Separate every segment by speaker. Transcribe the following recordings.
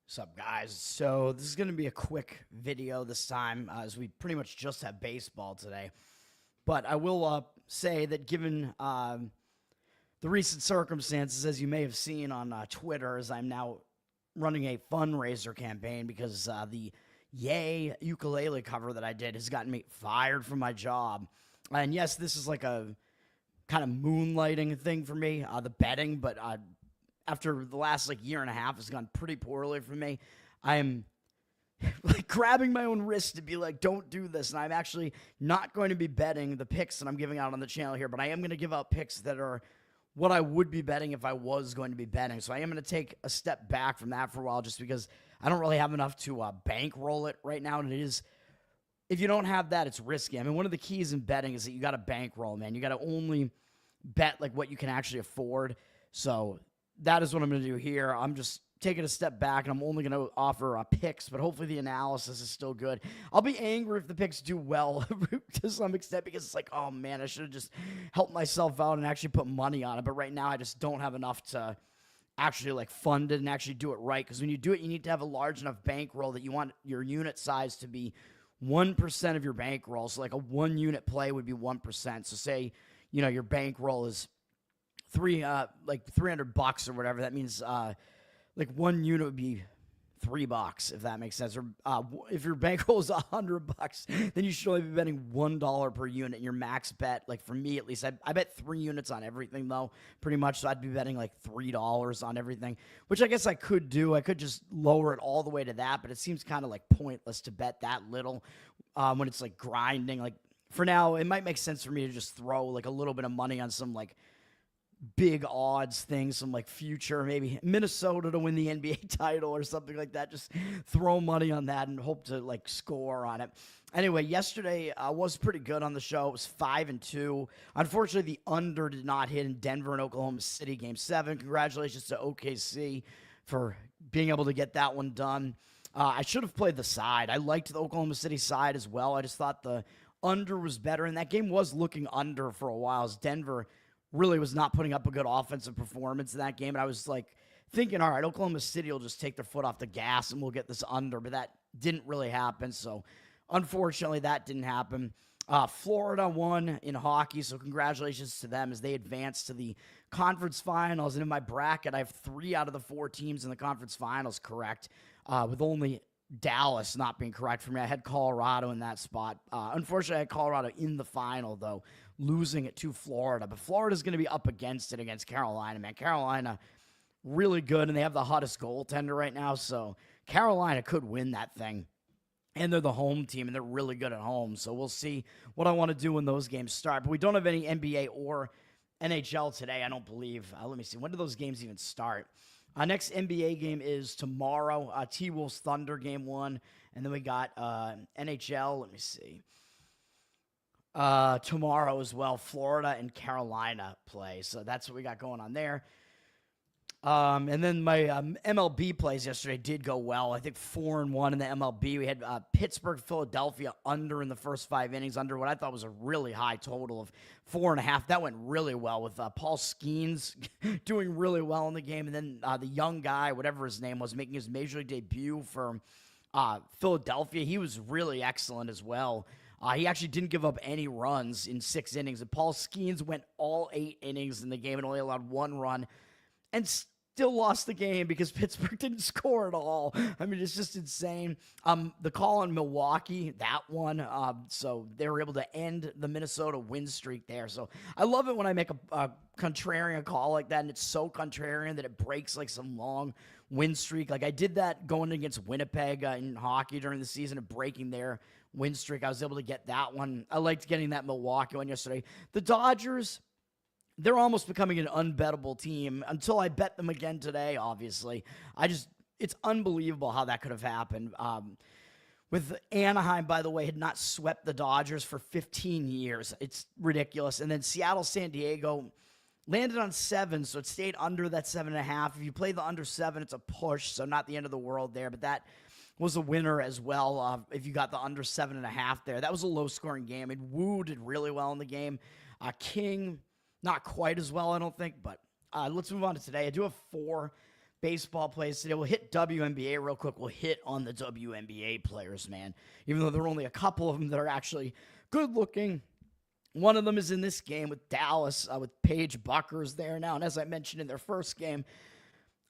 Speaker 1: What's up, guys? So this is going to be a quick video this time, as we pretty much just have baseball today. But I will say that given the recent circumstances, as you may have seen on Twitter, as I'm now running a fundraiser campaign because the Yay ukulele cover that I did has gotten me fired from my job. And yes, this is like a kind of moonlighting thing for me, the betting, but after the last year and a half has gone pretty poorly for me. I am like grabbing my own wrist to be like, don't do this. And I'm actually not going to be betting the picks that I'm giving out on the channel here, but I am going to give out picks that are what I would be betting if I was going to be betting. So I am going to take a step back from that for a while just because I don't really have enough to bankroll it right now. And it is, if you don't have that, it's risky. I mean, one of the keys in betting is that you got to bankroll, man. You got to only bet like what you can actually afford. So that is what I'm going to do here. I'm just taking a step back, and I'm only going to offer picks, but hopefully the analysis is still good. I'll be angry if the picks do well to some extent because it's like, oh, man, I should have just helped myself out and actually put money on it. But right now I just don't have enough to actually fund it and actually do it right, because when you do it, you need to have a large enough bankroll that you want your unit size to be 1% of your bankroll. So like a 1-unit play would be 1%. So say, your bankroll is $300 or whatever. That means 1 unit would be $3, if that makes sense. Or if your bankroll is $100, then you should only be betting $1 per unit. And your max bet, for me at least, I bet 3 units on everything though, pretty much. So I'd be betting $3 on everything, which I guess I could do. I could just lower it all the way to that, but it seems kind of pointless to bet that little when it's grinding. For now, it might make sense for me to just throw a little bit of money on some big odds things, some future, maybe Minnesota to win the NBA title or something like that. Just throw money on that and hope to score on it. Anyway, yesterday was pretty good on the show. It was 5-2. Unfortunately, the under did not hit in Denver and Oklahoma City Game 7. Congratulations to OKC for being able to get that one done. I should have played the side. I liked the Oklahoma City side as well. I just thought the under was better, and that game was looking under for a while as Denver really was not putting up a good offensive performance in that game. And I was thinking, all right, Oklahoma City will just take their foot off the gas and we'll get this under, but that didn't really happen. So unfortunately that didn't happen. Florida won in hockey, so congratulations to them as they advanced to the conference finals. And in my bracket, I have 3 out of the 4 teams in the conference finals correct, with only Dallas not being correct for me. I had Colorado in that spot. Unfortunately, I had Colorado in the final, though, losing it to Florida. But Florida's going to be up against it against Carolina, man. Carolina, really good, and they have the hottest goaltender right now, so Carolina could win that thing. And they're the home team, and they're really good at home, so we'll see what I want to do when those games start. But we don't have any NBA or NHL today, I don't believe. Let me see. When do those games even start? Next NBA game is tomorrow, T-Wolves Thunder Game 1, and then we got NHL, let me see. Tomorrow as well, Florida and Carolina play. So that's what we got going on there. And then my MLB plays yesterday did go well. I think 4-1 in the MLB. We had Pittsburgh, Philadelphia under in the first 5 innings, under what I thought was a really high total of 4.5. That went really well with Paul Skeens doing really well in the game. And then the young guy, whatever his name was, making his major league debut for Philadelphia. He was really excellent as well. He actually didn't give up any runs in 6 innings. And Paul Skeens went all 8 innings in the game and only allowed 1 run. And still lost the game because Pittsburgh didn't score at all. I mean, it's just insane. The call on Milwaukee, that one. So they were able to end the Minnesota win streak there. So I love it when I make a contrarian call like that, and it's so contrarian that it breaks some long win streak. I did that going against Winnipeg in hockey during the season of breaking their win streak. I was able to get that one. I liked getting that Milwaukee one yesterday. The Dodgers, they're almost becoming an unbettable team until I bet them again today, obviously. It's unbelievable how that could have happened. With Anaheim, by the way, had not swept the Dodgers for 15 years. It's ridiculous. And then Seattle, San Diego landed on 7, so it stayed under that 7.5. If you play the under 7, it's a push, so not the end of the world there. But that was a winner as well if you got the under 7.5 there. That was a low-scoring game. And Wu did really well in the game. King, not quite as well, I don't think, but let's move on to today. I do have 4 baseball plays today. We'll hit WNBA real quick. We'll hit on the WNBA players, man. Even though there are only a couple of them that are actually good looking. One of them is in this game with Dallas, with Paige Buckers there now. And as I mentioned in their first game,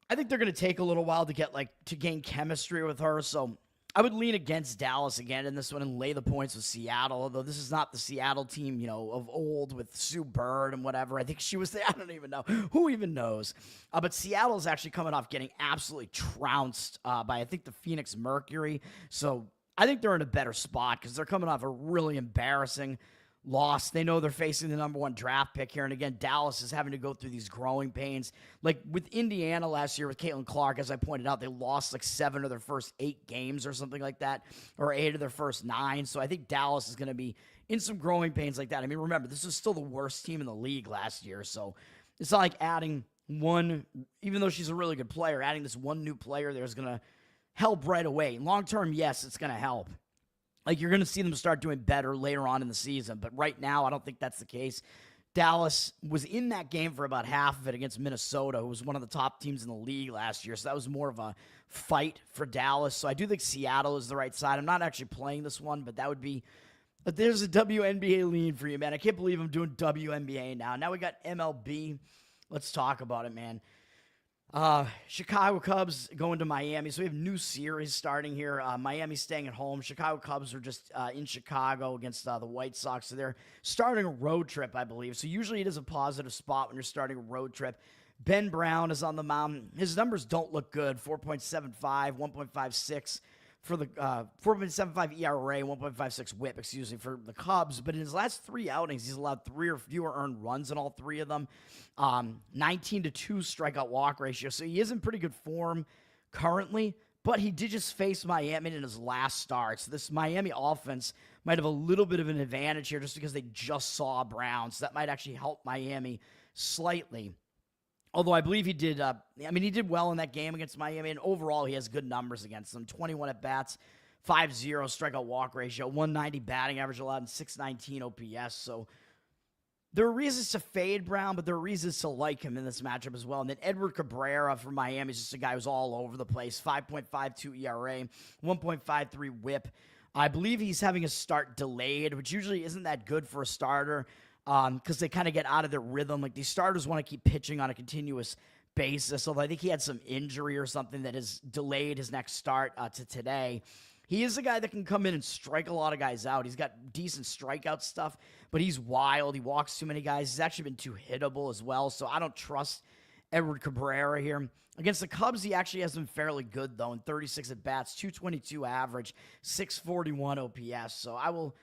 Speaker 1: I think they're going to take a little while to gain chemistry with her. So I would lean against Dallas again in this one and lay the points with Seattle, although this is not the Seattle team, of old with Sue Bird and whatever. I think she was there. I don't even know. Who even knows? But Seattle is actually coming off getting absolutely trounced by, I think, the Phoenix Mercury. So I think they're in a better spot because they're coming off a really embarrassing loss. They know they're facing the number 1 draft pick here. And again, Dallas is having to go through these growing pains. Like with Indiana last year with Caitlin Clark, as I pointed out, they lost like 7 of their first 8 games or something like that, or 8 of their first 9. So I think Dallas is going to be in some growing pains like that. I mean, remember, this is still the worst team in the league last year. So it's not like adding one, even though she's a really good player, adding this one new player there is going to help right away. Long term, yes, it's going to help. Like, you're going to see them start doing better later on in the season. But right now, I don't think that's the case. Dallas was in that game for about half of it against Minnesota, who was one of the top teams in the league last year. So that was more of a fight for Dallas. So I do think Seattle is the right side. I'm not actually playing this one, but that would be... But there's a WNBA lean for you, man. I can't believe I'm doing WNBA now. Now we got MLB. Let's talk about it, man. Chicago Cubs going to Miami. So we have new series starting here. Miami staying at home. Chicago Cubs are just in Chicago against the White Sox. So they're starting a road trip, I believe. So usually it is a positive spot when you're starting a road trip. Ben Brown is on the mound. His numbers don't look good. 4.75, 1.56 for the 4.75 ERA, 1.56 WHIP, for the Cubs. But in his last 3 outings, he's allowed 3 or fewer earned runs in all 3 of them. 19-2 strikeout walk ratio. So he is in pretty good form currently, but he did just face Miami in his last start. So this Miami offense might have a little bit of an advantage here just because they just saw Brown. So that might actually help Miami slightly. Although I believe he did, he did well in that game against Miami, and overall he has good numbers against them. 21 at-bats, 5.0 strikeout walk ratio, 190 batting average allowed, and 619 OPS. So there are reasons to fade Brown, but there are reasons to like him in this matchup as well. And then Edward Cabrera from Miami is just a guy who's all over the place. 5.52 ERA, 1.53 WHIP. I believe he's having a start delayed, which usually isn't that good for a starter. Because they kind of get out of their rhythm. Like, these starters want to keep pitching on a continuous basis. Although I think he had some injury or something that has delayed his next start to today. He is a guy that can come in and strike a lot of guys out. He's got decent strikeout stuff, but he's wild. He walks too many guys. He's actually been too hittable as well. So I don't trust Edward Cabrera here. Against the Cubs, he actually has been fairly good, though, in 36 at-bats, 222 average, 641 OPS. So I will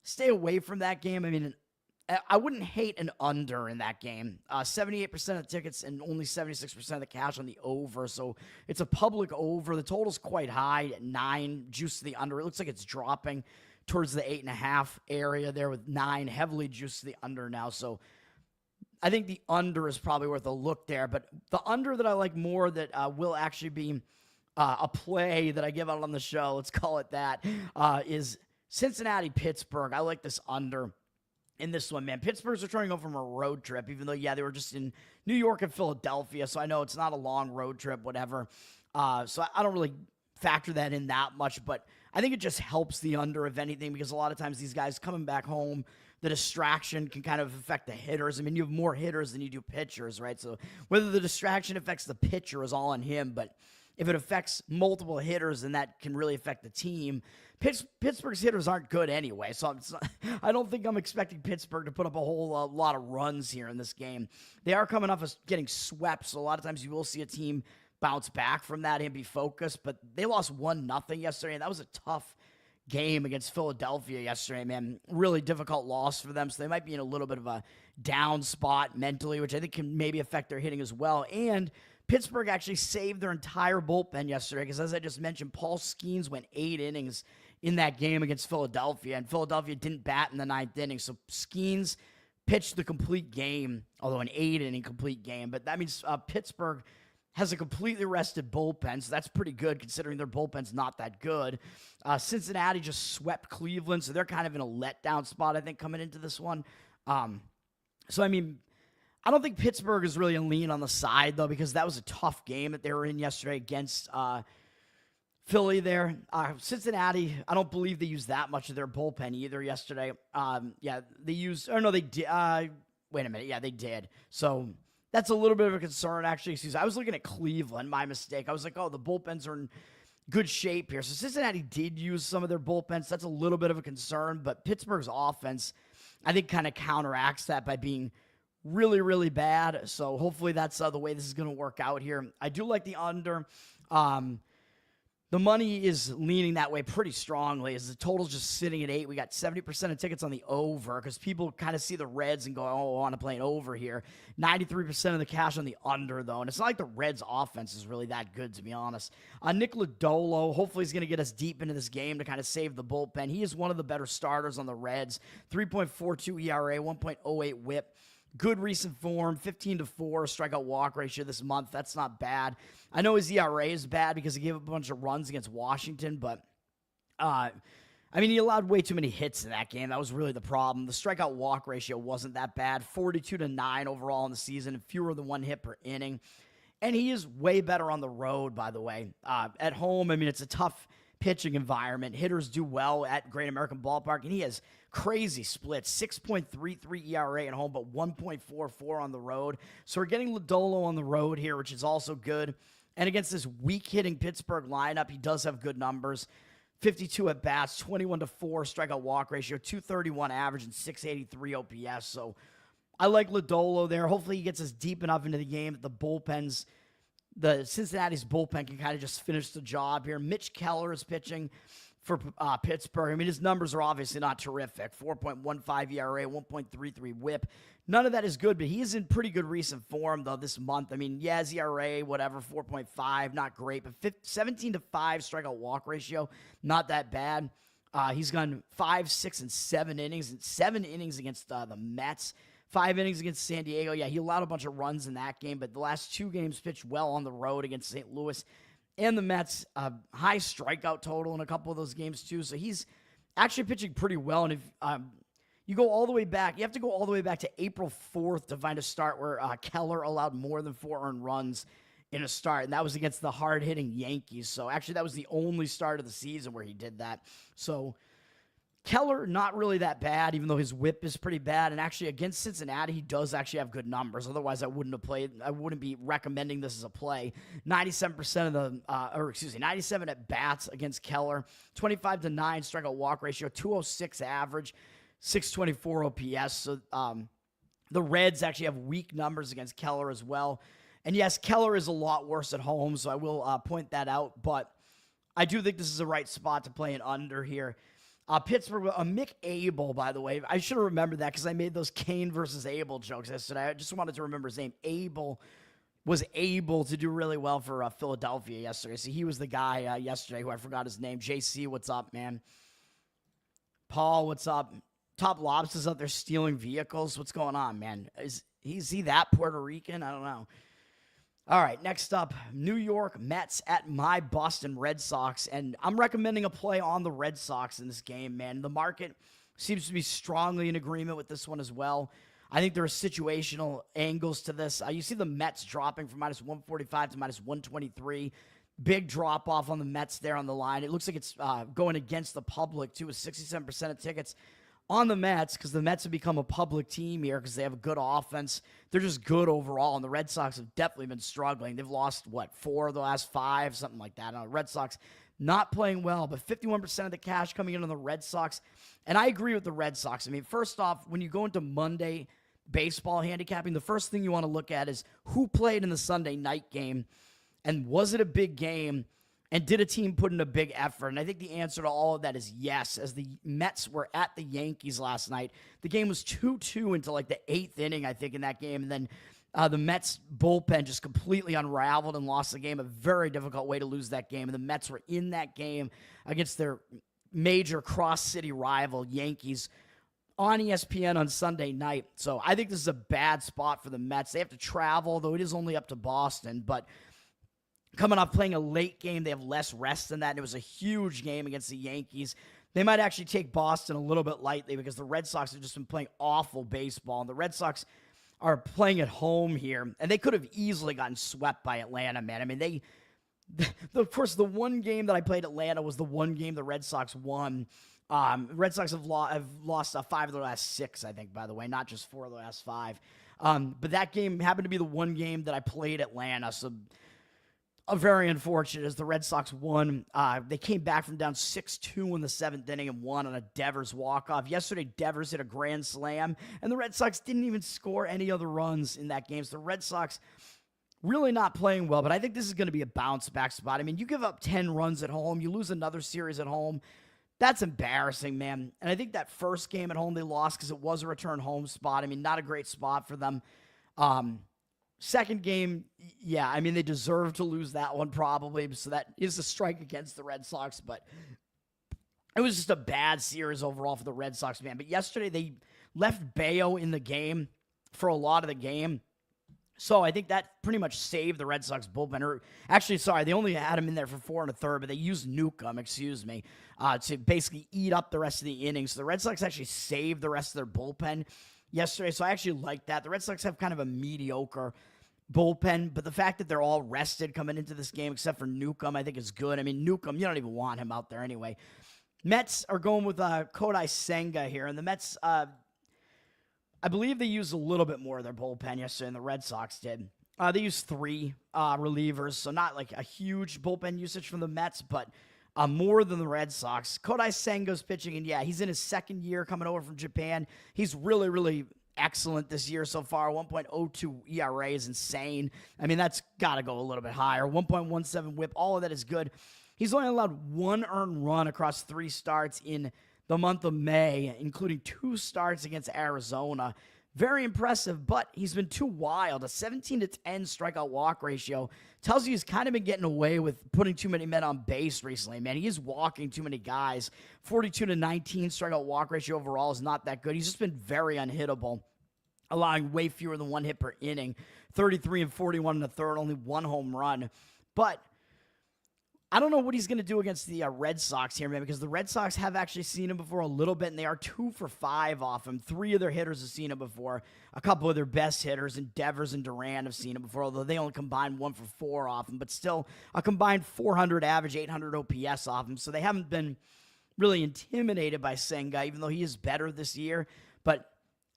Speaker 1: stay away from that game. I mean, I wouldn't hate an under in that game. 78% of the tickets and only 76% of the cash on the over. So it's a public over. The total's quite high at 9, juice to the under. It looks like it's dropping towards the 8.5 area there with 9, heavily juiced to the under now. So I think the under is probably worth a look there. But the under that I like more that will actually be a play that I give out on the show, let's call it that, is Cincinnati-Pittsburgh. I like this under in this one, man. Pittsburgh's returning home from a road trip, even though, they were just in New York and Philadelphia, so I know it's not a long road trip, whatever. So I don't really factor that in that much, but I think it just helps the under, if anything, because a lot of times these guys coming back home, the distraction can kind of affect the hitters. I mean, you have more hitters than you do pitchers, right? So whether the distraction affects the pitcher is all on him, but if it affects multiple hitters, then that can really affect the team. Pittsburgh's hitters aren't good anyway, so I don't think I'm expecting Pittsburgh to put up a whole lot of runs here in this game. They are coming off of getting swept, so a lot of times you will see a team bounce back from that and be focused, but they lost 1-0 yesterday, and that was a tough game against Philadelphia yesterday, man. Really difficult loss for them, so they might be in a little bit of a down spot mentally, which I think can maybe affect their hitting as well. And Pittsburgh actually saved their entire bullpen yesterday because, as I just mentioned, Paul Skeens went 8 innings in that game against Philadelphia, and Philadelphia didn't bat in the 9th inning. So Skeens pitched the complete game, although an 8-inning complete game. But that means Pittsburgh has a completely rested bullpen, so that's pretty good considering their bullpen's not that good. Cincinnati just swept Cleveland, so they're kind of in a letdown spot, I think, coming into this one. So, I mean, I don't think Pittsburgh is really a lean on the side, though, because that was a tough game that they were in yesterday against Philly there. Cincinnati, I don't believe they used that much of their bullpen either yesterday. They used, or no, they did. Wait a minute. Yeah, they did. So that's a little bit of a concern, actually. Excuse me. I was looking at Cleveland, my mistake. I was like, oh, the bullpens are in good shape here. So Cincinnati did use some of their bullpens. That's a little bit of a concern, but Pittsburgh's offense, I think, kind of counteracts that by being really, really bad. So hopefully that's the way this is going to work out here. I do like the under. The money is leaning that way pretty strongly as the total's just sitting at 8. We got 70% of tickets on the over because people kind of see the Reds and go, oh, I want to play an over here. 93% of the cash on the under, though. And it's not like the Reds' offense is really that good, to be honest. Nick Lodolo, hopefully he's going to get us deep into this game to kind of save the bullpen. He is one of the better starters on the Reds. 3.42 ERA, 1.08 whip. Good recent form, 15-4 strikeout walk ratio this month. That's not bad. I know his ERA is bad because he gave up a bunch of runs against Washington, but he allowed way too many hits in that game. That was really the problem. The strikeout walk ratio wasn't that bad. 42-9 overall in the season, and fewer than 1 hit per inning. And he is way better on the road, by the way. At home, it's a tough pitching environment. Hitters do well at Great American Ballpark, and he has crazy splits, 6.33 ERA at home, but 1.44 on the road. So we're getting Lodolo on the road here, which is also good. And against this weak-hitting Pittsburgh lineup, he does have good numbers. 52 at-bats, 21-4 strikeout walk ratio, 231 average, and 683 OPS. So I like Lodolo there. Hopefully he gets us deep enough into the game that the Cincinnati's bullpen can kind of just finish the job here. Mitch Keller is pitching for Pittsburgh. His numbers are obviously not terrific. 4.15 ERA, 1.33 whip. None of that is good, but he is in pretty good recent form, though, this month. His ERA, whatever, 4.5, not great, but 17-5 strikeout walk ratio, not that bad. He's gone 5, 6, and 7 innings, and 7 innings against the Mets. 5 innings against San Diego. Yeah, he allowed a bunch of runs in that game, but the last 2 games pitched well on the road against St. Louis and the Mets. High strikeout total in a couple of those games, too. So he's actually pitching pretty well. And if you go all the way back, you have to go all the way back to April 4th to find a start where Keller allowed more than 4 earned runs in a start, and that was against the hard-hitting Yankees. So actually that was the only start of the season where he did that. So Keller, not really that bad, even though his whip is pretty bad. And actually, against Cincinnati, he does actually have good numbers. Otherwise, I wouldn't have played. I wouldn't be recommending this as a play. 97% of the, 97 at bats against Keller. 25-9 strikeout walk ratio. 206 average. 624 OPS. So the Reds actually have weak numbers against Keller as well. And yes, Keller is a lot worse at home, so I will point that out. But I do think this is the right spot to play an under here. Pittsburgh, Mick Abel, by the way. I should have remembered that because I made those Kane versus Abel jokes yesterday. I just wanted to remember his name. Abel was able to do really well for Philadelphia yesterday. So he was the guy yesterday who I forgot his name. JC, what's up, man? Paul, what's up? Top Lobster's out there stealing vehicles. What's going on, man? Is he that Puerto Rican? I don't know. All right, next up, New York Mets at my Boston Red Sox, and I'm recommending a play on the Red Sox in this game, man. The market seems to be strongly in agreement with this one as well. I think there are situational angles to this. You see the Mets dropping from minus 145 to minus 123. Big drop-off on the Mets there on the line. It looks like it's going against the public, too, with 67% of tickets on the Mets, because the Mets have become a public team here because they have a good offense. They're just good overall, and the Red Sox have definitely been struggling. They've lost, 4 of the last 5, something like that. Red Sox not playing well, but 51% of the cash coming in on the Red Sox. And I agree with the Red Sox. First off, when you go into Monday baseball handicapping, the first thing you want to look at is who played in the Sunday night game, and was it a big game? And did a team put in a big effort? And I think the answer to all of that is yes, as the Mets were at the Yankees last night. The game was 2-2 until the 8th inning, I think, in that game. And then the Mets bullpen just completely unraveled and lost the game. A very difficult way to lose that game. And the Mets were in that game against their major cross-city rival, Yankees, on ESPN on Sunday night. So I think this is a bad spot for the Mets. They have to travel, though it is only up to Boston. But coming off playing a late game, they have less rest than that. And it was a huge game against the Yankees. They might actually take Boston a little bit lightly because the Red Sox have just been playing awful baseball. And the Red Sox are playing at home here, and they could have easily gotten swept by Atlanta, man. I mean, of course, the one game that I played Atlanta was the one game the Red Sox won. Red Sox have lost 5 of their last 6, I think, by the way, not just 4 of the last 5. But that game happened to be the one game that I played Atlanta, so very unfortunate as the Red Sox won. They came back from down 6-2 in the 7th inning and won on a Devers walk-off. Yesterday, Devers hit a grand slam, and the Red Sox didn't even score any other runs in that game. So the Red Sox really not playing well, but I think this is going to be a bounce-back spot. I mean, you give up 10 runs at home, you lose another series at home. That's embarrassing, man. And I think that first game at home they lost because it was a return home spot. I mean, not a great spot for them. Second game, yeah, I mean, they deserve to lose that one probably. So that is a strike against the Red Sox, but it was just a bad series overall for the Red Sox, man. But yesterday they left Bayo in the game for a lot of the game. So I think that pretty much saved the Red Sox bullpen. Or actually, sorry, they only had him in there for 4 1/3, but they used Newcomb, to basically eat up the rest of the innings. So the Red Sox actually saved the rest of their bullpen yesterday. So I actually like that. The Red Sox have kind of a mediocre bullpen, but the fact that they're all rested coming into this game, except for Newcomb, I think is good. I mean, Newcomb, you don't even want him out there anyway. Mets are going with Kodai Senga here, and the Mets, I believe they used a little bit more of their bullpen yesterday than the Red Sox did. They used 3 relievers, so not like a huge bullpen usage from the Mets, but more than the Red Sox. Kodai Senga's pitching, and yeah, he's in his 2nd year coming over from Japan. He's really, really excellent this year so far. 1.02 ERA is insane. I mean, that's got to go a little bit higher. 1.17 whip, all of that is good. He's only allowed 1 earned run across 3 starts in the month of May, including 2 starts against Arizona. Very impressive, but he's been too wild. A 17-10 strikeout walk ratio tells you he's kind of been getting away with putting too many men on base recently, man. He is walking too many guys. 42-19 strikeout walk ratio overall is not that good. He's just been very unhittable, allowing way fewer than 1 hit per inning. 33 and 41 in the third, only 1 home run. But I don't know what he's going to do against the Red Sox here, man, because the Red Sox have actually seen him before a little bit, and they are 2 for 5 off him. 3 of their hitters have seen him before. A couple of their best hitters, and Devers and Duran, have seen him before, although they only combined 1 for 4 off him, but still a combined 400 average, 800 OPS off him. So they haven't been really intimidated by Senga, even though he is better this year. But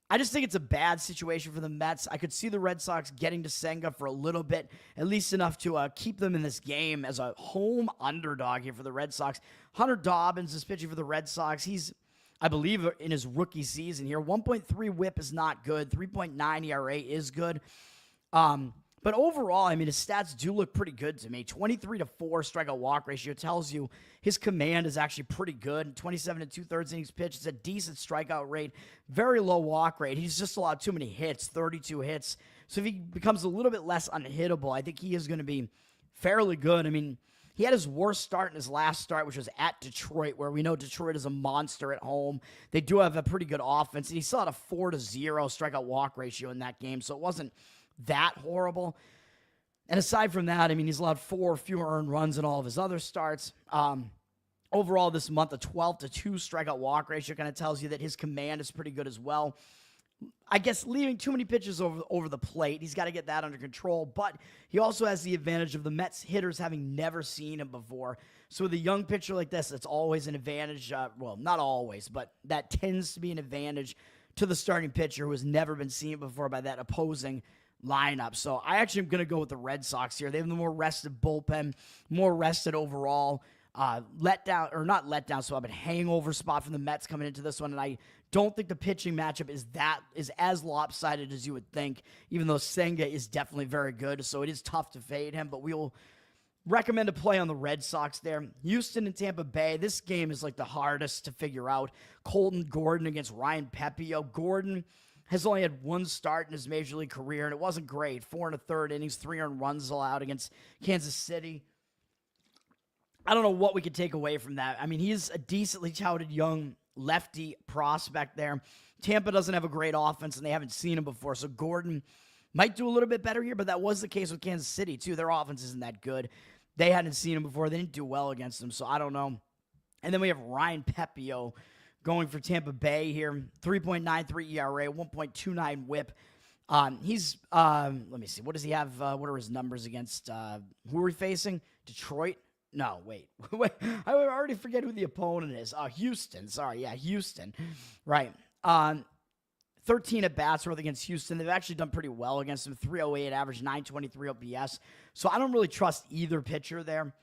Speaker 1: I just think it's a bad situation for the Mets. I could see the Red Sox getting to Senga for a little bit, at least enough to keep them in this game as a home underdog here for the Red Sox. Hunter Dobbins is pitching for the Red Sox. He's, I believe, in his rookie season here. 1.3 whip is not good. 3.9 ERA is good. But overall, I mean, his stats do look pretty good to me. 23-4 strikeout walk ratio tells you his command is actually pretty good. 27 2/3 innings pitched. It's a decent strikeout rate. Very low walk rate. He's just allowed too many hits, 32 hits. So if he becomes a little bit less unhittable, I think he is going to be fairly good. I mean, he had his worst start in his last start, which was at Detroit, where we know Detroit is a monster at home. They do have a pretty good offense, and he still had a 4-0 strikeout walk ratio in that game, so it wasn't that horrible. And aside from that, I mean, he's allowed 4 fewer earned runs in all of his other starts. Overall this month, a 12-2 strikeout walk ratio kind of tells you that his command is pretty good as well. I guess leaving too many pitches over the plate, he's got to get that under control, but he also has the advantage of the Mets hitters having never seen him before. So with a young pitcher like this, it's always an advantage. Well, not always, but that tends to be an advantage to the starting pitcher who has never been seen before by that opposing lineup. So I actually am going to go with the Red Sox here. They have the more rested bullpen, more rested overall. Not letdown spot, but hangover spot from the Mets coming into this one. And I don't think the pitching matchup is as lopsided as you would think, even though Senga is definitely very good. So it is tough to fade him, but we will recommend a play on the Red Sox there. Houston and Tampa Bay. This game is like the hardest to figure out. Colton Gordon against Ryan Pepio. Gordon has only had 1 start in his major league career, and it wasn't great. 4 1/3 innings, 3 earned runs allowed against Kansas City. I don't know what we could take away from that. I mean, he's a decently touted young lefty prospect there. Tampa doesn't have a great offense, and they haven't seen him before, so Gordon might do a little bit better here, but that was the case with Kansas City, too. Their offense isn't that good. They hadn't seen him before. They didn't do well against him, so I don't know. And then we have Ryan Pepio going for Tampa Bay here. 3.93 ERA, 1.29 whip. Let me see. What does he have? What are his numbers against, who are we facing? Detroit? No, wait. Wait. I already forget who the opponent is. Houston. Sorry. Yeah, Houston. Right. 13 at bats worth against Houston. They've actually done pretty well against them. 308 average, 923 OPS. So I don't really trust either pitcher there.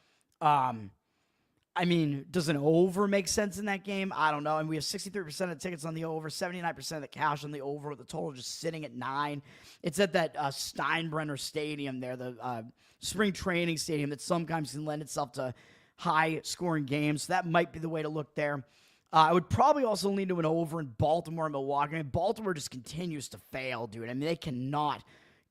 Speaker 1: I mean, does an over make sense in that game? I don't know. And we have 63% of the tickets on the over, 79% of the cash on the over, with the total just sitting at 9. It's at that Steinbrenner Stadium there, the spring training stadium that sometimes can lend itself to high-scoring games. So that might be the way to look there. I would probably also lean to an over in Baltimore and Milwaukee. I mean, Baltimore just continues to fail, dude. I mean, they cannot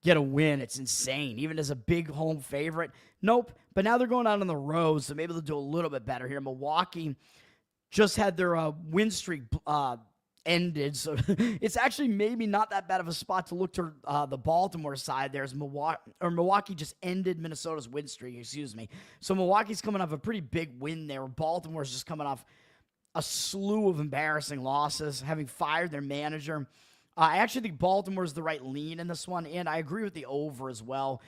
Speaker 1: get a win. It's insane. Even as a big home favorite. Nope. But now they're going out on the road, so maybe they'll do a little bit better here. Milwaukee just had their win streak ended, so it's actually maybe not that bad of a spot to look to the Baltimore side there, as Milwaukee just ended Minnesota's win streak, excuse me. So Milwaukee's coming off a pretty big win there. Baltimore's just coming off a slew of embarrassing losses, having fired their manager. I actually think Baltimore's the right lean in this one, and I agree with the over as well.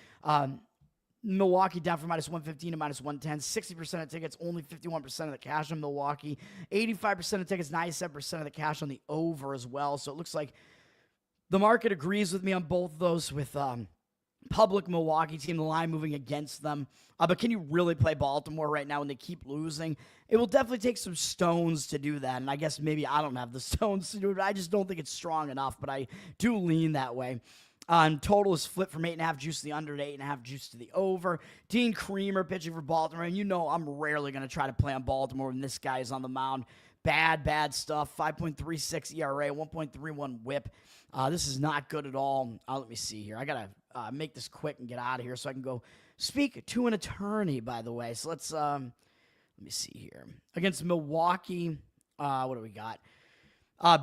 Speaker 1: Milwaukee down from -115 to -110. 60% of tickets, only 51% of the cash on Milwaukee. 85% of tickets, 97% of the cash on the over as well. So it looks like the market agrees with me on both of those, with public Milwaukee team, the line moving against them. But can you really play Baltimore right now when they keep losing? It will definitely take some stones to do that, and I guess maybe I don't have the stones to do it. I just don't think it's strong enough, but I do lean that way. Total is flipped from 8.5 juice to the under to 8.5 juice to the over. Dean Creamer pitching for Baltimore, and you know I'm rarely going to try to play on Baltimore when this guy is on the mound. Bad stuff. 5.36 ERA, 1.31 WHIP. This is not good at all. Let me see here. I got to make this quick and get out of here so I can go speak to an attorney, by the way. So let me see here. Against Milwaukee, what do we got?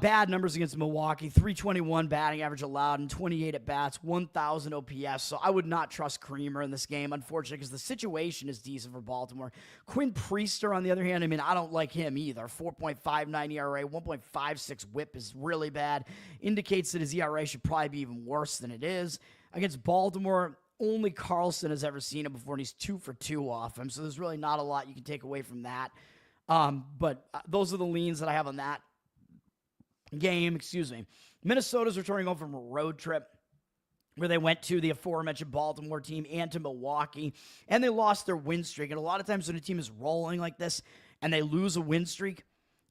Speaker 1: Bad numbers against Milwaukee. 321 batting average allowed and 28 at bats, 1,000 OPS. So I would not trust Creamer in this game, unfortunately, because the situation is decent for Baltimore. Quinn Priester, on the other hand, I mean, I don't like him either. 4.59 ERA, 1.56 WHIP is really bad. Indicates that his ERA should probably be even worse than it is. Against Baltimore, only Carlson has ever seen him before, and he's 2 for 2 off him. So there's really not a lot you can take away from that. But those are the leans that I have on that game. Excuse me. Minnesota's returning home from a road trip where they went to the aforementioned Baltimore team and to Milwaukee, and they lost their win streak. And a lot of times when a team is rolling like this and they lose a win streak,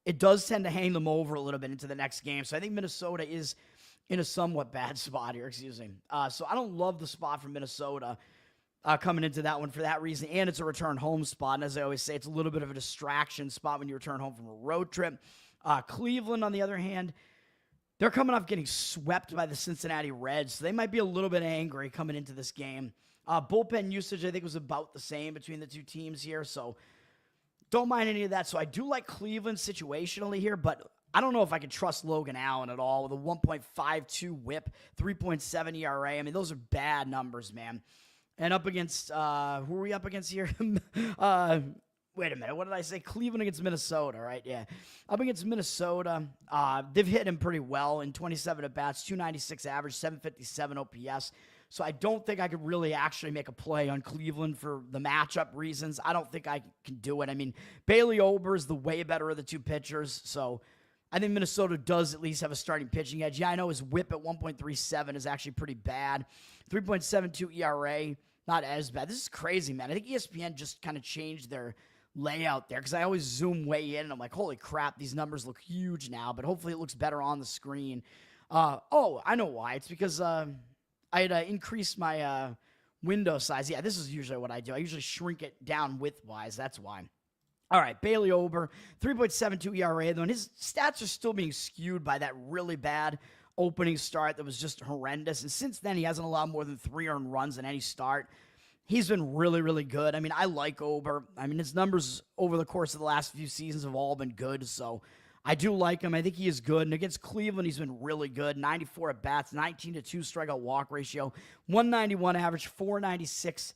Speaker 1: it does tend to hang them over a little bit into the next game. So I think Minnesota is in a somewhat bad spot here, excuse me. So I don't love the spot for Minnesota coming into that one for that reason, and it's a return home spot. And as I always say, it's a little bit of a distraction spot when you return home from a road trip. Cleveland, on the other hand, they're coming off getting swept by the Cincinnati Reds, so they might be a little bit angry coming into this game. Bullpen usage, I think, was about the same between the two teams here, so don't mind any of that. So I do like Cleveland situationally here, but I don't know if I can trust Logan Allen at all with a 1.52 WHIP, 3.7 ERA. I mean, those are bad numbers, man. And up against, who are we up against here? Wait a minute. What did I say? Cleveland against Minnesota, right? Yeah. Up against Minnesota, they've hit him pretty well in 27 at-bats, 296 average, 757 OPS. So I don't think I could really actually make a play on Cleveland for the matchup reasons. I don't think I can do it. I mean, Bailey Ober is the way better of the two pitchers, so I think Minnesota does at least have a starting pitching edge. Yeah, I know his WHIP at 1.37 is actually pretty bad. 3.72 ERA, not as bad. This is crazy, man. I think ESPN just kind of changed their layout there, because I always zoom way in and I'm like, holy crap, these numbers look huge now, but hopefully it looks better on the screen. Oh, I know why. It's because I had increased my window size. Yeah, this is usually what I do. I usually shrink it down width-wise. That's why. All right, Bailey Ober, 3.72 ERA, though, and his stats are still being skewed by that really bad opening start that was just horrendous, and since then he hasn't allowed more than 3 earned runs in any start. He's been really, really good. I mean, I like Ober. I mean, his numbers over the course of the last few seasons have all been good, so I do like him. I think he is good. And against Cleveland, he's been really good. 94 at-bats, 19-2 strikeout walk ratio, 191 average, 496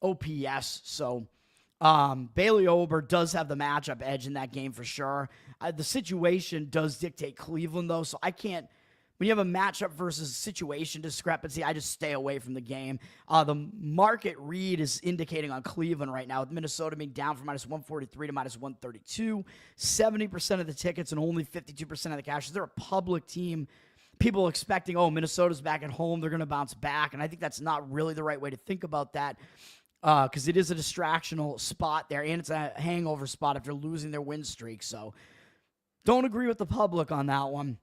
Speaker 1: OPS. So Bailey Ober does have the matchup edge in that game for sure. The situation does dictate Cleveland, though, so I can't when you have a matchup versus situation discrepancy, I just stay away from the game. The market read is indicating on Cleveland right now, with Minnesota being down from -143 to -132. 70% of the tickets and only 52% of the cash. They're a public team. People expecting, oh, Minnesota's back at home, they're going to bounce back. And I think that's not really the right way to think about that, because it is a distractional spot there, and it's a hangover spot if you're losing their win streak. So don't agree with the public on that one.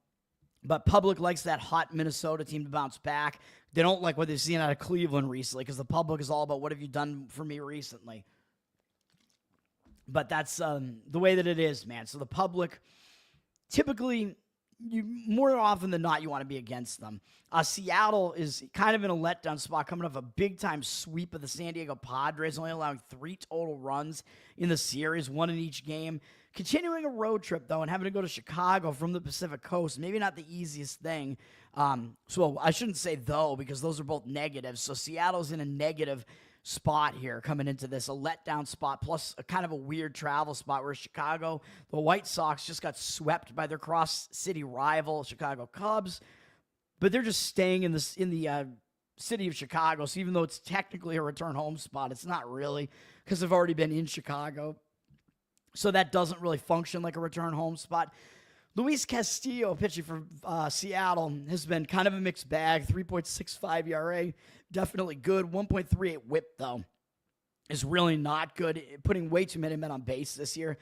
Speaker 1: But public likes that hot Minnesota team to bounce back. They don't like what they've seen out of Cleveland recently, because the public is all about what have you done for me recently. But that's the way that it is, man. So the public, typically, more often than not, you want to be against them. Seattle is kind of in a letdown spot, coming off a big-time sweep of the San Diego Padres, only allowing 3 total runs in the series, 1 in each game. Continuing a road trip, though, and having to go to Chicago from the Pacific Coast, maybe not the easiest thing. So I shouldn't say, though, because those are both negatives. So Seattle's in a negative spot here coming into this, a letdown spot, plus a kind of a weird travel spot where Chicago, the White Sox just got swept by their cross-city rival, Chicago Cubs, but they're just staying in the city of Chicago. So even though it's technically a return home spot, it's not really, because they've already been in Chicago. So that doesn't really function like a return home spot. Luis Castillo, pitching for Seattle, has been kind of a mixed bag. 3.65 ERA, definitely good. 1.38 whip, though, is really not good. Putting way too many men on base this year.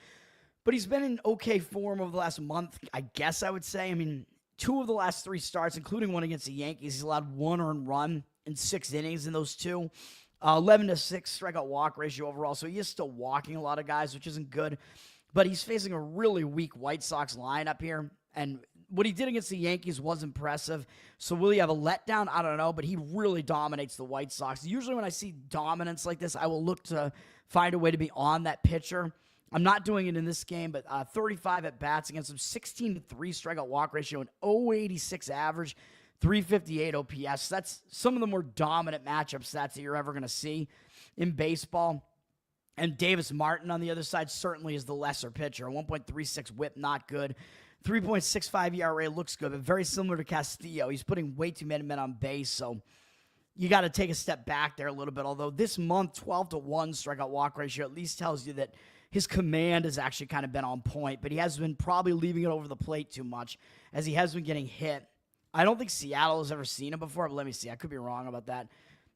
Speaker 1: But he's been in okay form over the last month, I guess I would say. I mean, 2 of the last 3 starts, including one against the Yankees, he's allowed 1 earned run in 6 innings in those 2. 11-6 strikeout walk ratio overall, so he is still walking a lot of guys, which isn't good. But he's facing a really weak White Sox lineup here, and what he did against the Yankees was impressive. So will he have a letdown? I don't know, but he really dominates the White Sox. Usually when I see dominance like this, I will look to find a way to be on that pitcher. I'm not doing it in this game, but 35 at-bats against him, 16-3 strikeout walk ratio, an 0.86 average, 358 OPS. That's some of the more dominant matchup stats that you're ever going to see in baseball. And Davis Martin on the other side certainly is the lesser pitcher. 1.36 whip, not good. 3.65 ERA looks good, but very similar to Castillo. He's putting way too many men on base, so you got to take a step back there a little bit. Although this month, 12-1 strikeout walk ratio at least tells you that his command has actually kind of been on point, but he has been probably leaving it over the plate too much as he has been getting hit. I don't think Seattle has ever seen him before, but let me see. I could be wrong about that.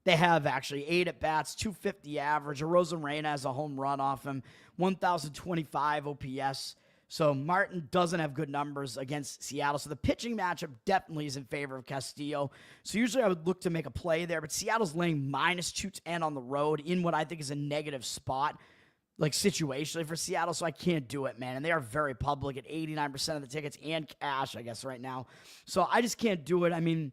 Speaker 1: They have actually 8 at-bats, 250 average. Arozarena has a home run off him, 1,025 OPS. So Martin doesn't have good numbers against Seattle. So the pitching matchup definitely is in favor of Castillo. So usually I would look to make a play there, but Seattle's laying -210 on the road in what I think is a negative spot, like situationally for Seattle, so I can't do it, man. And they are very public at 89% of the tickets and cash, I guess, right now. So I just can't do it. I mean,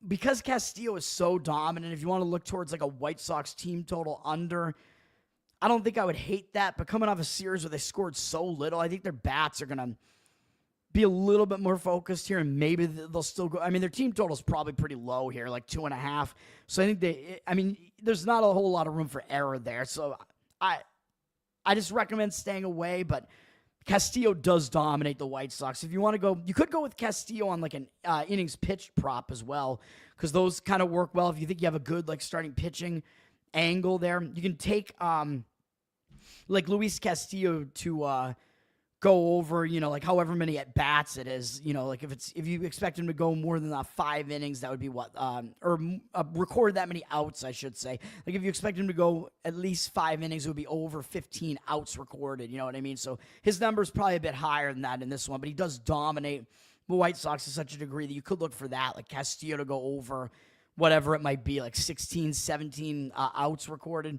Speaker 1: because Castillo is so dominant, if you want to look towards like a White Sox team total under, I don't think I would hate that. But coming off a series where they scored so little, I think their bats are going to be a little bit more focused here, and maybe they'll still go. I mean, their team total is probably pretty low here, like 2.5. So I think there's not a whole lot of room for error there. So I just recommend staying away, but Castillo does dominate the White Sox. If you want to go, you could go with Castillo on like an innings pitched prop as well, because those kind of work well. If you think you have a good like starting pitching angle there, you can take like Luis Castillo to go over, like however many at bats it is, like if you expect him to go more than 5 innings, that would be what, or record that many outs, I should say. Like if you expect him to go at least 5 innings, it would be over 15 outs recorded. You know what I mean? So his number is probably a bit higher than that in this one, but he does dominate the White Sox to such a degree that you could look for that, like Castillo to go over whatever it might be, like 16, 17 outs recorded.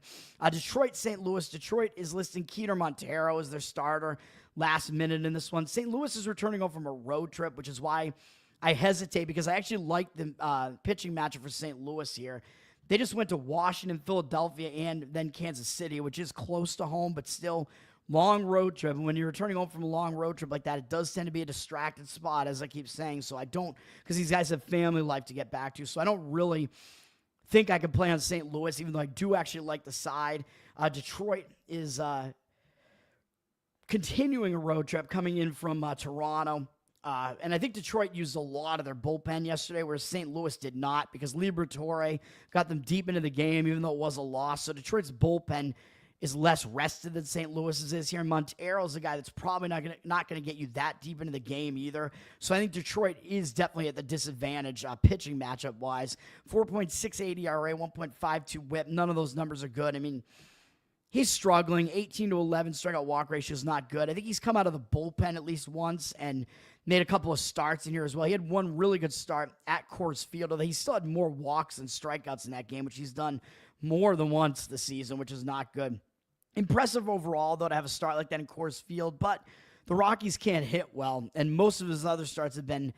Speaker 1: Detroit, St. Louis. Detroit is listing Keter Montero as their starter last minute in this one. St. Louis is returning home from a road trip, which is why I hesitate, because I actually like the pitching matchup for St. Louis here. They just went to Washington, Philadelphia, and then Kansas City, which is close to home, but still long road trip. And when you're returning home from a long road trip like that, it does tend to be a distracted spot, as I keep saying. So I don't, because these guys have family life to get back to. So I don't really think I could play on St. Louis, even though I do actually like the side. Detroit is continuing a road trip coming in from Toronto. And I think Detroit used a lot of their bullpen yesterday, whereas St. Louis did not, because Liberatore got them deep into the game, even though it was a loss. So Detroit's bullpen is less rested than St. Louis's is here. Montero's a guy that's probably not gonna get you that deep into the game either. So I think Detroit is definitely at the disadvantage pitching matchup wise. 4.68 ERA, 1.52 WHIP. None of those numbers are good. I mean, he's struggling. 18-11 strikeout walk ratio is not good. I think he's come out of the bullpen at least once and made a couple of starts in here as well. He had one really good start at Coors Field, although he still had more walks than strikeouts in that game, which he's done more than once this season, which is not good. Impressive overall, though, to have a start like that in Coors Field, but the Rockies can't hit well, and most of his other starts have been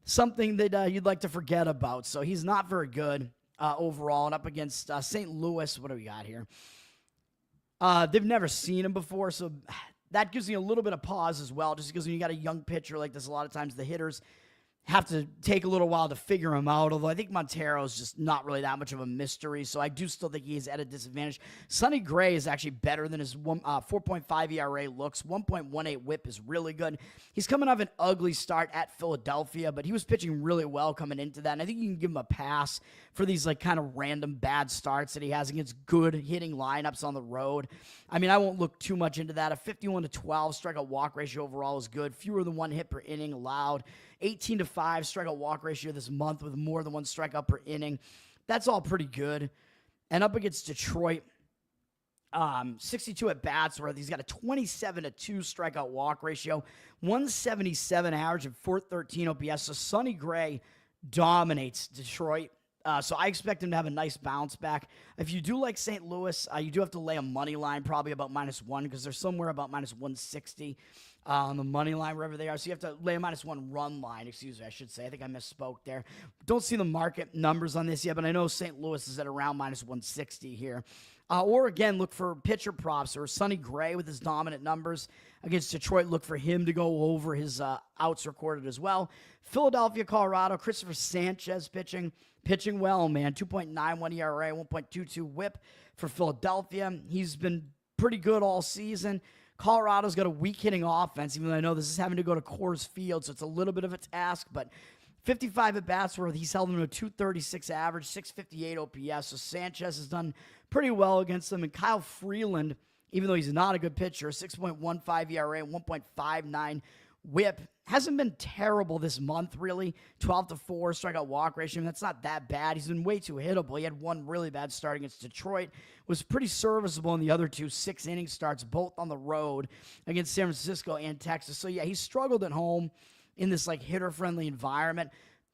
Speaker 1: something that you'd like to forget about. So he's not very good overall, and up against St. Louis. What do we got here? They've never seen him before, so that gives me a little bit of pause as well, just because when you got a young pitcher like this, a lot of times the hitters have to take a little while to figure him out, although I think Montero is just not really that much of a mystery, so I do still think he's at a disadvantage. Sonny Gray is actually better than his 4.5 ERA looks. 1.18 WHIP is really good. He's coming off an ugly start at Philadelphia, but he was pitching really well coming into that, and I think you can give him a pass for these like kind of random bad starts that he has against good hitting lineups on the road. I mean, I won't look too much into that. A 51-12 strikeout walk ratio overall is good. Fewer than one hit per inning allowed. 18-5 strikeout walk ratio this month with more than one strikeout per inning. That's all pretty good. And up against Detroit, 62 at bats, where he's got a 27-2 strikeout walk ratio, 177 average, and 413 OPS. So Sonny Gray dominates Detroit. So I expect him to have a nice bounce back. If you do like St. Louis, you do have to lay a money line, probably about -1, because they're somewhere about -160 on the money line, wherever they are. So you have to lay a -1 run line, excuse me, I should say. I think I misspoke there. Don't see the market numbers on this yet, but I know St. Louis is at around -160 here. Or again, look for pitcher props or Sonny Gray with his dominant numbers against Detroit. Look for him to go over his outs recorded as well. Philadelphia, Colorado, Christopher Sanchez pitching well, man. 2.91 ERA, 1.22 WHIP for Philadelphia. He's been pretty good all season. Colorado's got a weak hitting offense, even though I know this is having to go to Coors Field, so it's a little bit of a task, but 55 at-bats where he's held them to a 236 average, 658 OPS, so Sanchez has done pretty well against them. And Kyle Freeland, even though he's not a good pitcher, 6.15 ERA, 1.59 WHIP, hasn't been terrible this month, really. 12-4 strikeout walk ratio. That's not that bad. He's been way too hittable. He had one really bad start against Detroit. Was pretty serviceable in the other two 6-inning starts, both on the road against San Francisco and Texas. So, yeah, he struggled at home in this, like, hitter-friendly environment.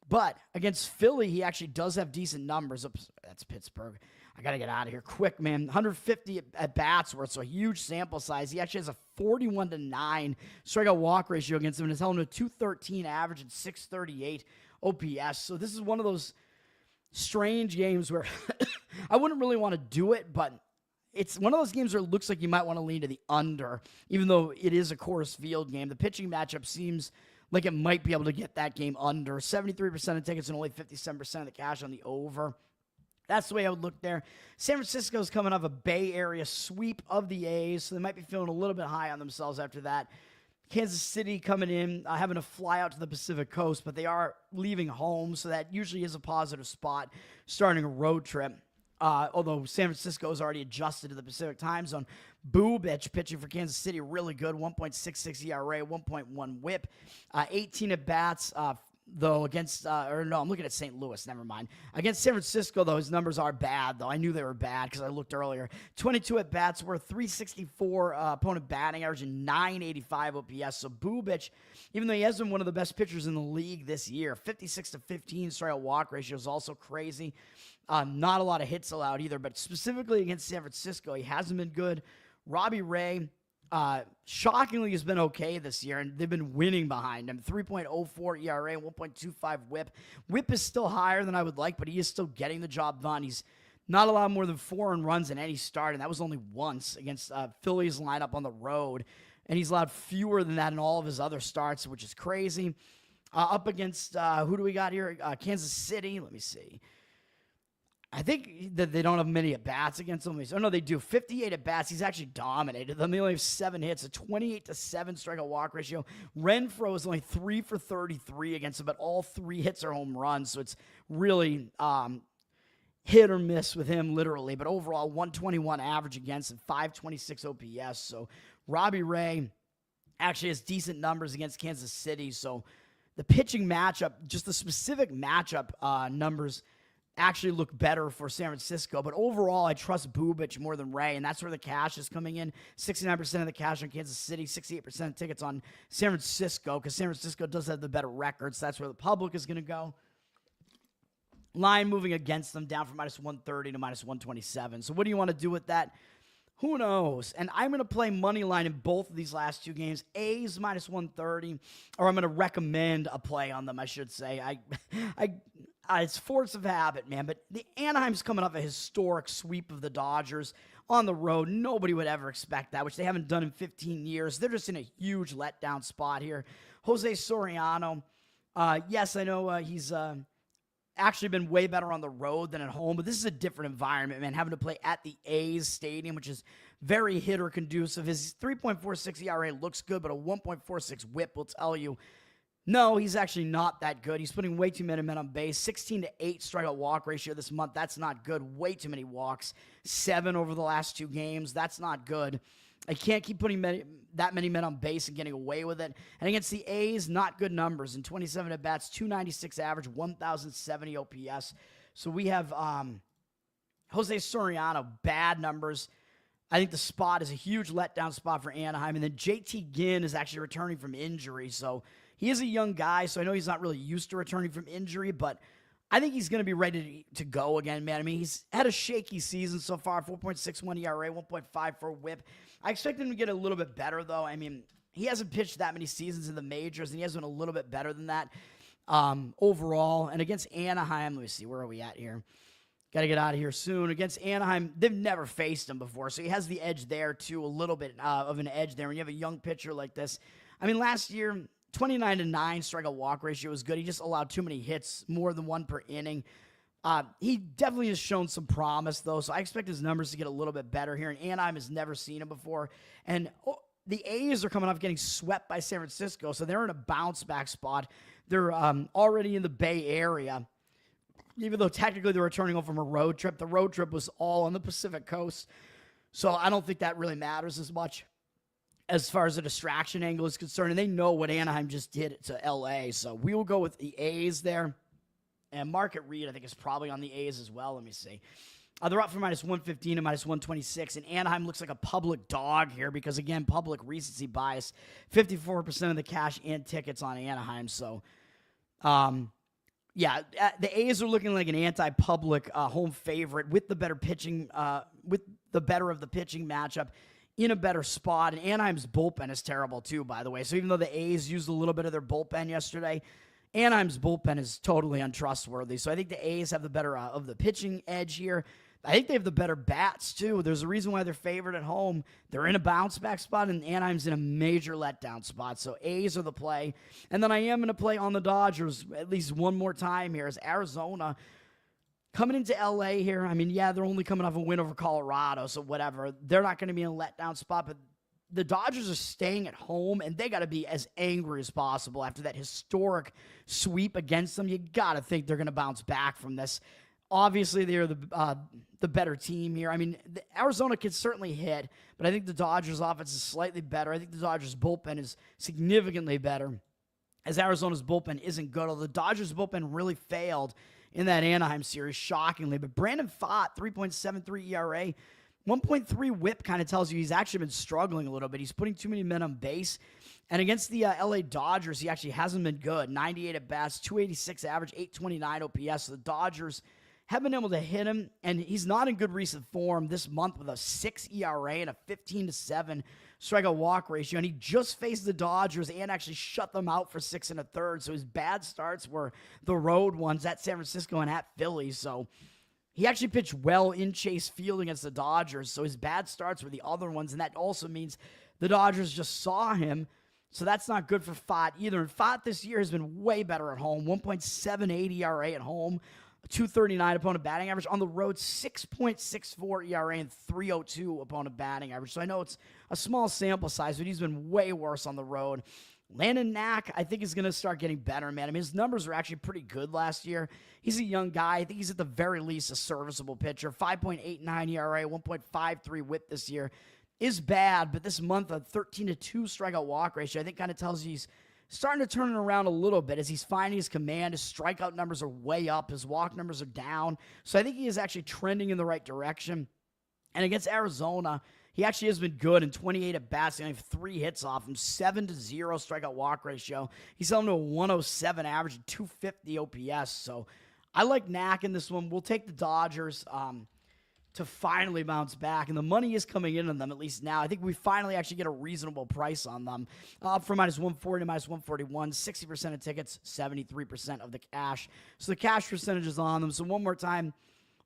Speaker 1: But against Philly, he actually does have decent numbers. Oops, that's Pittsburgh. I got to get out of here quick, man. 150 at-bats worth, so a huge sample size. He actually has a 41-9 strikeout walk ratio against him, and is held to a 213 average and 638 OPS. So this is one of those strange games where I wouldn't really want to do it, but it's one of those games where it looks like you might want to lean to the under, even though it is a Coors Field game. The pitching matchup seems like it might be able to get that game under. 73% of tickets and only 57% of the cash on the over. That's the way I would look there. San Francisco's coming off a Bay Area sweep of the A's, so they might be feeling a little bit high on themselves after that. Kansas City coming in, having to fly out to the Pacific Coast, but they are leaving home, so that usually is a positive spot starting a road trip. Although San Francisco has already adjusted to the Pacific time zone. Bubich pitching for Kansas City, really good. 1.66 ERA, 1.1 WHIP. 18 at-bats, though, against, I'm looking at St. Louis, never mind. Against San Francisco, though, his numbers are bad, though. I knew they were bad because I looked earlier. 22 at-bats, worth 364 opponent batting average and 985 OPS. So Bubich, even though he has been one of the best pitchers in the league this year, 56-15 strikeout walk ratio is also crazy. Not a lot of hits allowed either, but specifically against San Francisco, he hasn't been good. Robbie Ray, shockingly, has been okay this year, and they've been winning behind him. 3.04 ERA, 1.25 WHIP. WHIP is still higher than I would like, but he is still getting the job done. He's not allowed more than 4 runs in any start, and that was only once against Philly's lineup on the road. And he's allowed fewer than that in all of his other starts, which is crazy. Up against, who do we got here? Kansas City. Let me see. I think that they don't have many at-bats against him. Oh, no, they do. 58 at-bats. He's actually dominated them. They only have 7 hits, a 28-7 strikeout-walk ratio. Renfroe is only 3 for 33 against him, but all 3 hits are home runs, so it's really hit or miss with him, literally. But overall, 121 average against him, 526 OPS. So Robbie Ray actually has decent numbers against Kansas City. So the pitching matchup, just the specific matchup numbers actually look better for San Francisco. But overall, I trust Bubic more than Ray, and that's where the cash is coming in. 69% of the cash on Kansas City, 68% of tickets on San Francisco, because San Francisco does have the better records. That's where the public is going to go. Line moving against them, down from -130 to -127. So what do you want to do with that? Who knows? And I'm going to play money line in both of these last 2 games. A's -130, or I'm going to recommend a play on them, I should say. It's force of habit, man. But the Anaheim's coming off a historic sweep of the Dodgers on the road. Nobody would ever expect that, which they haven't done in 15 years. They're just in a huge letdown spot here. Jose Soriano, yes, I know he's actually been way better on the road than at home, but this is a different environment, man, having to play at the A's stadium, which is very hitter conducive. His 3.46 ERA looks good, but a 1.46 whip will tell you, no, he's actually not that good. He's putting way too many men on base. 16-8 strikeout walk ratio this month. That's not good. Way too many walks. 7 over the last 2 games. That's not good. I can't keep putting that many men on base and getting away with it. And against the A's, not good numbers. In 27 at-bats, 296 average, 1,070 OPS. So we have Jose Soriano, bad numbers. I think the spot is a huge letdown spot for Anaheim. And then JT Ginn is actually returning from injury. So he is a young guy, so I know he's not really used to returning from injury, but I think he's going to be ready to go again, man. I mean, he's had a shaky season so far, 4.61 ERA, 1.54 whip. I expect him to get a little bit better, though. I mean, he hasn't pitched that many seasons in the majors, and he has been a little bit better than that overall. And against Anaheim, let me see, where are we at here? Got to get out of here soon. Against Anaheim, they've never faced him before, so he has the edge there, too, a little bit of an edge there when you have a young pitcher like this. I mean, last year, 29-9 strikeout walk ratio was good. He just allowed too many hits, more than 1 per inning. He definitely has shown some promise, though, so I expect his numbers to get a little bit better here. And Anaheim has never seen him before. And the A's are coming off getting swept by San Francisco, so they're in a bounce-back spot. They're already in the Bay Area. Even though technically they're returning home from a road trip, the road trip was all on the Pacific Coast. So I don't think that really matters as much as far as the distraction angle is concerned. And they know what Anaheim just did to L.A. So we will go with the A's there. And market read, I think, is probably on the A's as well. Let me see. They're up from -115 to -126. And Anaheim looks like a public dog here because, again, public recency bias. 54% of the cash and tickets on Anaheim. So, yeah, the A's are looking like an anti-public home favorite with the better pitching, with the better of the pitching matchup in a better spot. And Anaheim's bullpen is terrible too, by the way. So even though the A's used a little bit of their bullpen yesterday, Anaheim's bullpen is totally untrustworthy. So I think the A's have the better of the pitching edge here. I think they have the better bats too. There's a reason why they're favored at home. They're in a bounce-back spot, and Anaheim's in a major letdown spot. So A's are the play. And then I am going to play on the Dodgers at least one more time here as Arizona coming into L.A. here. I mean, yeah, they're only coming off a win over Colorado, so whatever. They're not going to be in a letdown spot, but the Dodgers are staying at home, and they got to be as angry as possible after that historic sweep against them. You got to think they're going to bounce back from this. Obviously, they're the better team here. I mean, Arizona can certainly hit, but I think the Dodgers' offense is slightly better. I think the Dodgers' bullpen is significantly better, as Arizona's bullpen isn't good. Although the Dodgers' bullpen really failed in that Anaheim series, shockingly. But Brandon Pfaadt, 3.73 ERA, 1.3 whip kind of tells you he's actually been struggling a little bit. He's putting too many men on base. And against the LA Dodgers, he actually hasn't been good. 98 at bats, 286 average, 829 OPS. So the Dodgers have been able to hit him, and he's not in good recent form this month with a 6 ERA and a 15-7 strikeout walk ratio. And he just faced the Dodgers and actually shut them out for 6 1/3. So his bad starts were the road ones at San Francisco and at Philly. So he actually pitched well in Chase Field against the Dodgers. So his bad starts were the other ones, and that also means the Dodgers just saw him. So that's not good for Pfaadt either. And Pfaadt this year has been way better at home. 1.78 ERA at home. 239 opponent batting average. On the road, 6.64 ERA and 302 opponent batting average. So I know it's a small sample size, but he's been way worse on the road. Landon Knack, I think, is going to start getting better, man. I mean, his numbers were actually pretty good last year. He's a young guy. I think he's at the very least a serviceable pitcher. 5.89 ERA, 1.53 whip this year is bad, but this month, a 13-2 strikeout walk ratio, I think kind of tells you he's starting to turn it around a little bit as he's finding his command. His strikeout numbers are way up. His walk numbers are down. So I think he is actually trending in the right direction. And against Arizona, he actually has been good in 28 at-bats. He only have 3 hits off him, 7-0 strikeout walk ratio. He's held to a 107 average and 250 OPS. So I like Knack in this one. We'll take the Dodgers to finally bounce back. And the money is coming in on them, at least now. I think we finally actually get a reasonable price on them. Up from -140 to -141, 60% of tickets, 73% of the cash. So the cash percentage is on them. So one more time,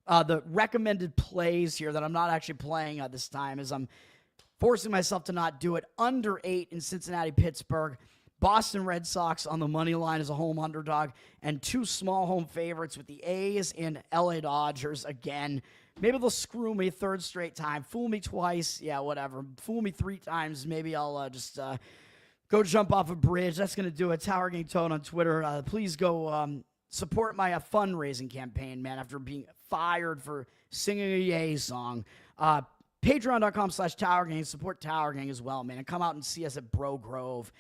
Speaker 1: the recommended plays here that I'm not actually playing this time is I'm forcing myself to not do it. Under 8 in Cincinnati-Pittsburgh. Boston Red Sox on the money line as a home underdog. And 2 small home favorites with the A's and LA Dodgers again. Maybe they'll screw me 3rd straight time. Fool me twice. Yeah, whatever. Fool me 3 times. Maybe I'll just go jump off a bridge. That's going to do it. Tower Gang Tone on Twitter. Please go support my fundraising campaign, man, after being fired for singing a Yay song. Patreon.com/Tower Gang. Support Tower Gang as well, man. And come out and see us at Bro Grove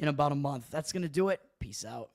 Speaker 1: in about a month. That's going to do it. Peace out.